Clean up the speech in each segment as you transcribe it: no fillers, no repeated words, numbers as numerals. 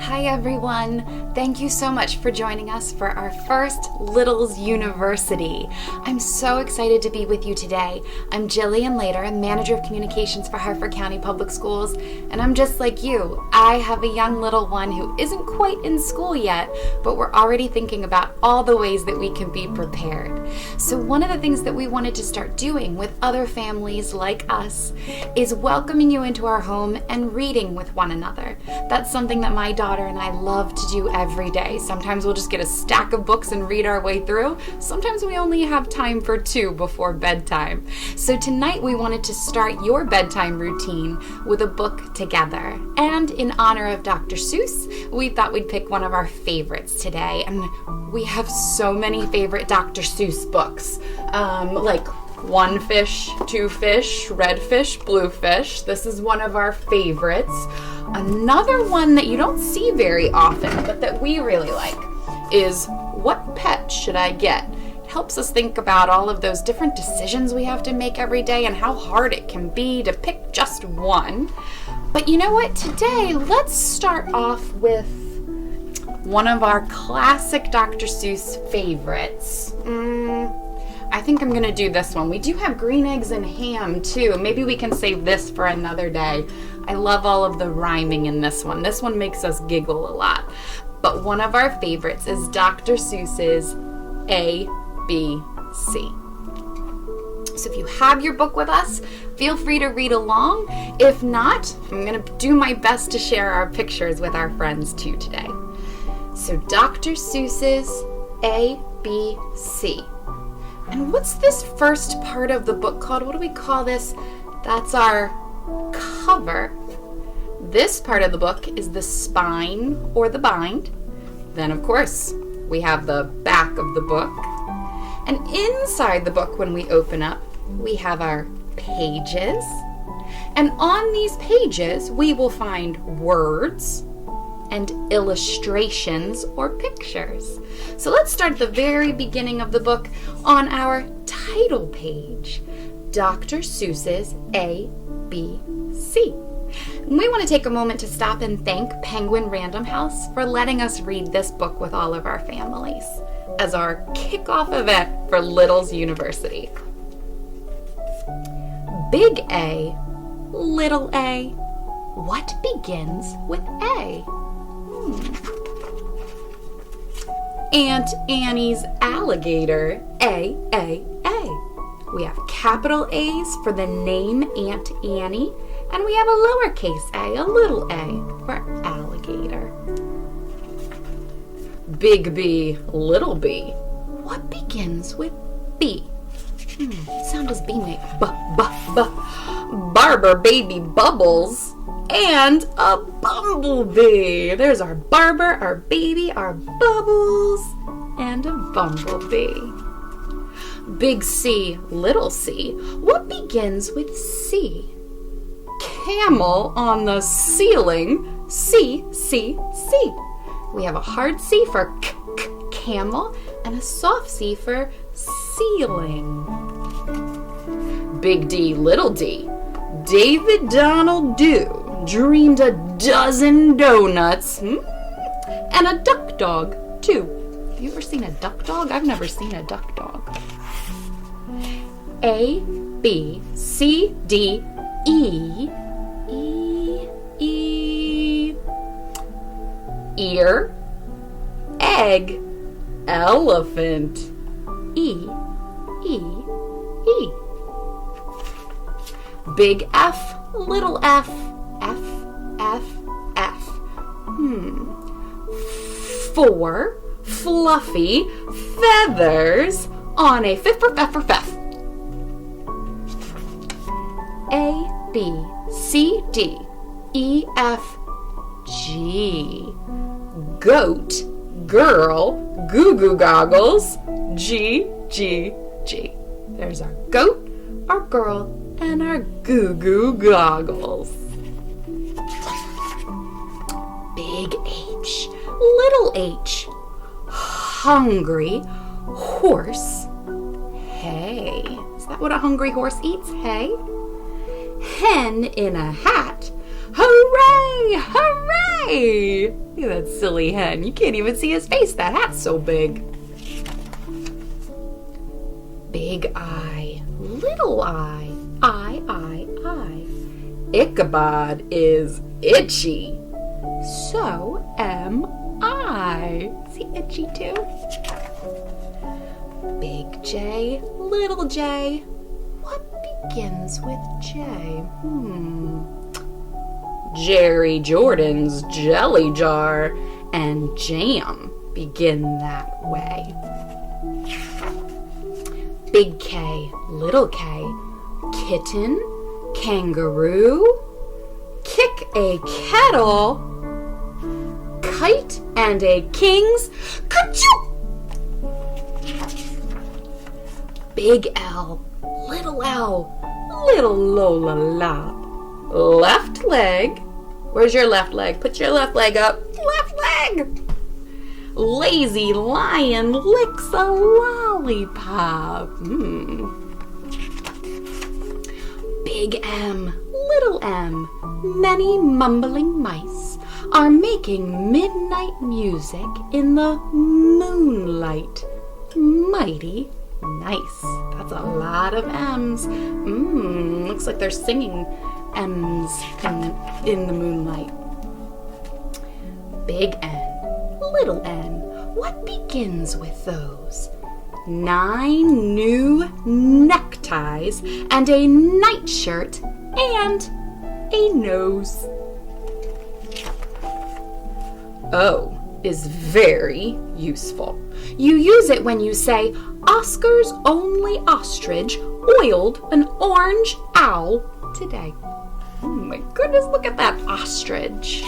Hi everyone! Thank you so much for joining us for our first Littles University. I'm so excited to be with you today. I'm Jillian Lader, Manager of Communications for Harford County Public Schools, and I'm just like you. I have a young little one who isn't quite in school yet, but we're already thinking about all the ways that we can be prepared. So one of the things that we wanted to start doing with other families like us is welcoming you into our home and reading with one another. That's something that my daughter and I love to do every day. Sometimes we'll just get a stack of books and read our way through. Sometimes we only have time for 2 before bedtime. So tonight we wanted to start your bedtime routine with a book together. And in honor of Dr. Seuss, we thought we'd pick one of our favorites today. And we have so many favorite Dr. Seuss books, like One Fish, Two Fish, Red Fish, Blue Fish. This is one of our favorites. Another one that you don't see very often, but that we really like, is What Pet Should I Get? It helps us think about all of those different decisions we have to make every day and how hard it can be to pick just one. But you know what? Today, let's start off with one of our classic Dr. Seuss favorites. I think I'm gonna do this one. We do have green eggs and ham too. Maybe we can save this for another day. I love all of the rhyming in this one. This one makes us giggle a lot. But one of our favorites is Dr. Seuss's A, B, C. So if you have your book with us, feel free to read along. If not, I'm gonna do my best to share our pictures with our friends too today. So Dr. Seuss's A, B, C. And what's this first part of the book called? What do we call this? That's our cover. This part of the book is the spine or the bind. Then, of course, we have the back of the book. And inside the book, when we open up, we have our pages. And on these pages, we will find words and illustrations or pictures. So let's start at the very beginning of the book on our title page, Dr. Seuss's A, B, C. And we want to take a moment to stop and thank Penguin Random House for letting us read this book with all of our families as our kickoff event for Littles University. Big A, little A, what begins with A? Aunt Annie's alligator, A, A, A. We have capital A's for the name Aunt Annie, and we have a lowercase a little a, for alligator. Big B, little b. What begins with B? Sound does B make? Barber baby bubbles. And a bumblebee. There's our barber, our baby, our bubbles, and a bumblebee. Big C, little c. What begins with C? Camel on the ceiling. C, C, C. We have a hard C for camel and a soft C for ceiling. Big D, little d. David Donald Do dreamed a dozen donuts and a duck dog too. Have you ever seen a duck dog? I've never seen a duck dog. A, B, C, D, E, E, E. Ear, egg, elephant. E, E, E. Big F, little f. F, F, F. 4 fluffy feathers on a fifth. A, B, C, D, E, F, G. Goat, girl, goo goo goggles, G, G, G. There's our goat, our girl, and our goo goo goggles. Big H, little h. Hungry horse, hay. Is that what a hungry horse eats? Hay? Hen in a hat. Hooray! Hooray! Hey! Look at that silly hen. You can't even see his face. That hat's so big. Big I, little I, I. Ichabod is itchy. So am I. Is he itchy too? Big J, little J. What begins with J? Jerry Jordan's jelly jar and jam begin that way. Big K, little K. Kitten, kangaroo. Kick a kettle. Kite and a king's ka-choo! Big L, little Lola lop. Left leg. Where's your left leg? Put your left leg up. Left leg! Lazy lion licks a lollipop. Big M, little m. Many mumbling mice are making midnight music in the moonlight. Mighty nice. That's a lot of M's. Looks like they're singing M's in the moonlight. Big N, little n. What begins with those? 9 new neckties and a nightshirt and a nose. O is very useful. You use it when you say, Oscar's only ostrich oiled an orange owl today. Oh my goodness, look at that ostrich.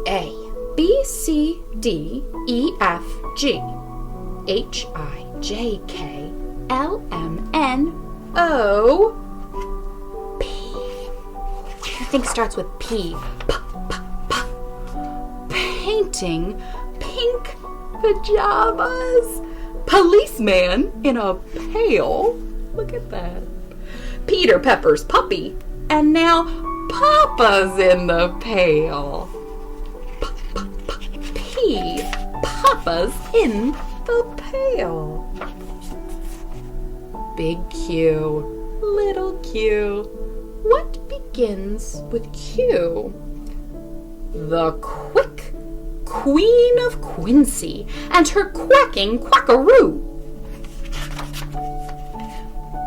A, B, C, D, E, F, G, H, I, J, K, L, M, N, O, P. I think starts with P. Painting pink pajamas. Policeman in a pail. Look at that. Peter Pepper's puppy. And now Papa's in the pail. P. Papa's in the pail. Big Q. Little Q. What begins with Q? The quick Queen of Quincy and her quacking quackaroo.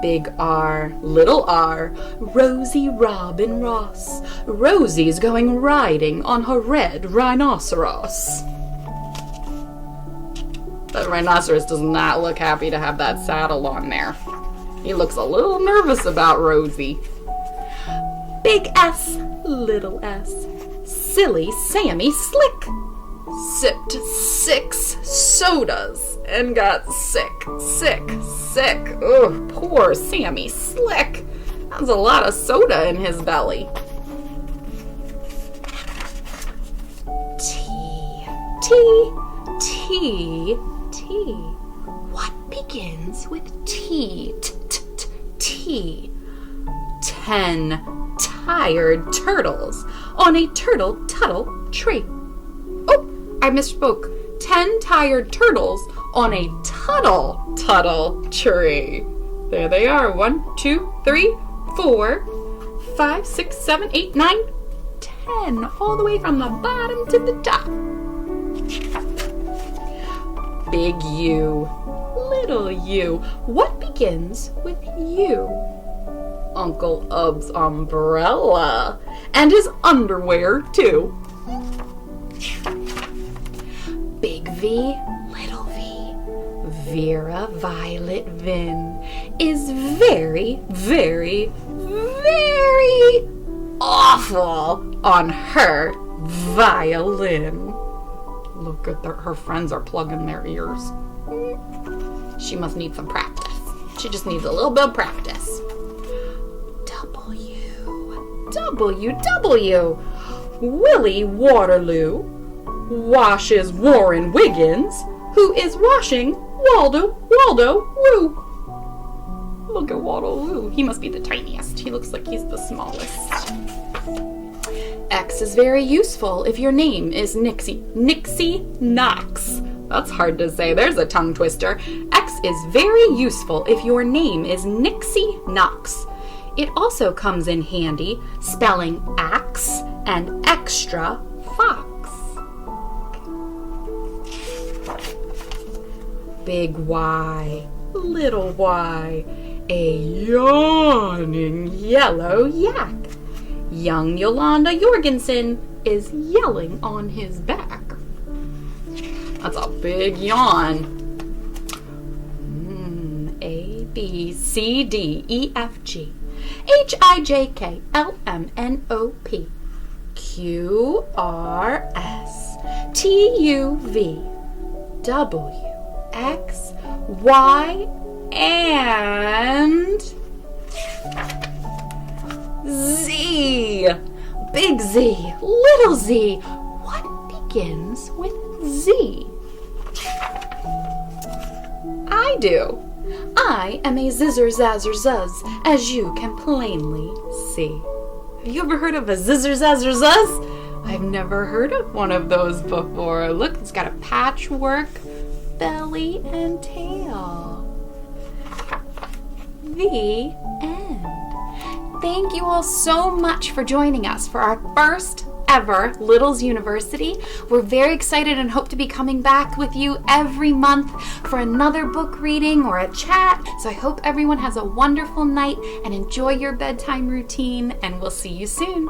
Big R, little r. Rosie Robin Ross. Rosie's going riding on her red rhinoceros. That rhinoceros does not look happy to have that saddle on there. He looks a little nervous about Rosie. Big S, little s. Silly Sammy Slick sipped 6 sodas and got sick. Ugh, poor Sammy Slick. That's a lot of soda in his belly. T. What begins with T? T. 10 tired turtles on a turtle-tuttle tree. Oh, I misspoke. 10 tired turtles on a tuttle-tuttle tree. There they are. 1, 2, 3, 4, 5, 6, 7, 8, 9, 10. All the way from the bottom to the top. Big U, little u. What begins with U? Uncle Ub's umbrella. And his underwear, too. Big V, little v. Vera Violet Vin is very, very, very awful on her violin. Look at her friends are plugging their ears. She must need some practice. She just needs a little bit of practice. W. Willie Waterloo washes Warren Wiggins, who is washing Waldo Woo. Look at Waldo Woo. He must be the tiniest. He looks like he's the smallest. X is very useful if your name is Nixie Knox. That's hard to say. There's a tongue twister. X is very useful if your name is Nixie Knox. It also comes in handy spelling axe and extra fox. Big Y, little y, a yawning yellow yak. Young Yolanda Jorgensen is yelling on his back. That's a big yawn. A, B, C, D, E, F, G, H, I, J, K, L, M, N, O, P, Q, R, S, T, U, V, W, X, Y, and Z. Big Z, little z. What begins with Z? I do. I am a zizzer zazzer zuzz, as you can plainly see. Have you ever heard of a zizzer zazzer zuzz? I've never heard of one of those before. Look, it's got a patchwork belly and tail. The end. Thank you all so much for joining us for our first ever Littles University. We're very excited and hope to be coming back with you every month for another book reading or a chat. So I hope everyone has a wonderful night and enjoy your bedtime routine, and we'll see you soon.